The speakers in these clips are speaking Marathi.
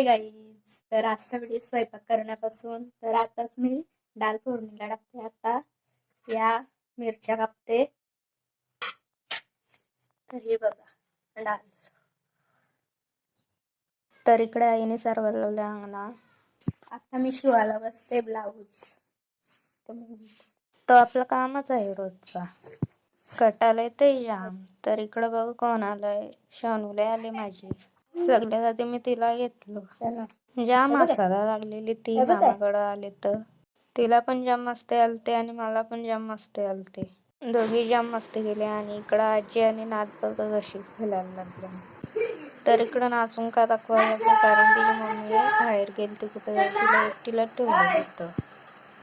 हाय गाईज, तर आजचा व्हिडिओ स्वयंपाक करण्यापासून तर आताच मी डाळ फोडणीला टाकते. आता या मिरच्या कापते. तर हे बघा डाळ. तर इकडे आईने सरवलेल्या अंगणा. आता मी शिवायला बसते ब्लाऊज. तो आपलं कामच आहे रोजचा. कटाला येते जाम. तर इकडं बघ कोण आलंय. शानूला आली माझी. सगळ्यात आधी मी तिला घेतलो. जाम मसाला लागलेली ती मामाकडं आले तर तिला पण जाम मस्ती आलते आणि मला पण जाम मस्ती आलते. दोघी जाम मस्ती केली आणि इकडं आजी आणि नात बघ कशी खेळायला लागल्या. तर इकडं नाचून का दाखवायला लागलं कारण तिची मम्मी बाहेर गेली ती कुठे तिला एकटीला ठेवलं होतं.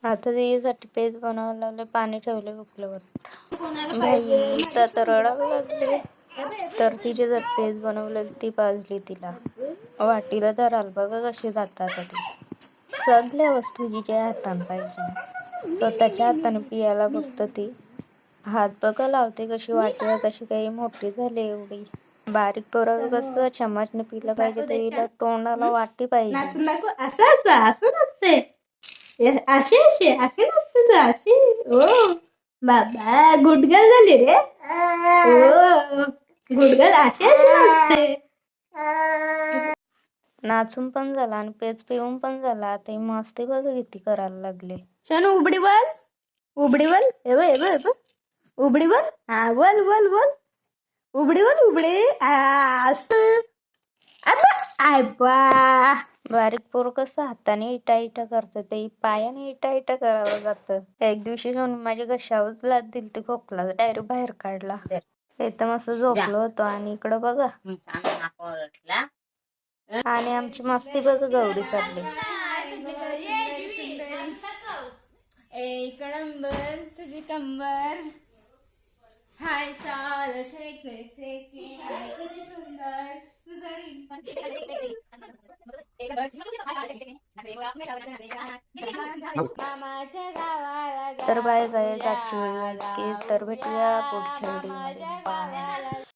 आता तिच्यासाठी पेज बनवायला लागले. पाणी ठेवले उकळवत. भाई तर रडायला लागले. तर तिचे जर पेज बनवलेली ती पाजली तिला. वाटीला धराल बघा कशी जातात ती. सगळ्या वस्तू जिच्या हातानं पाहिजे. स्वतःच्या हाताने पियाला बघत ती. हात बघा लावते कशी वाटीला तशी काही मोठी झाली एवढी. बारीक पोरं कसं चम्मचने पिलं पाहिजे तर हिला तोंडाला वाटी पाहिजे. असं नसते. असे असे असे नसते अशी. ओ बाबा गुडगल झाली रे. ओ गुडगल असे असे नसते. नाचून पण झाला आणि पेज पिऊन पण झाला. आता मस्ती बघा किती करायला लागले. शनू उबडी बोल. उबडी बोल. उबडी बोल. हा बोल बोल बोल. उबडी बोल उबडी. असं आबा बारीक पोर कसं हाताने इटा इटा करतं ते पायाने इटा इटा करावं जातं. एक दिवशी माझ्या घशावरच लाद दिली ते खोकला डायरेक्ट बाहेर काढला. इथं मस्त झोपलो होतो आणि इकडं बघा आणि आमची मस्ती बघा गौरी चालली. कंबर तुझी कंबर हाय चाल शेके शेके किती सुंदर मामाच्या गावाला तर बाय गाईज आजची व्हिडिओ इतकीच. तर भेटूया पुढच्या व्हिडिओ.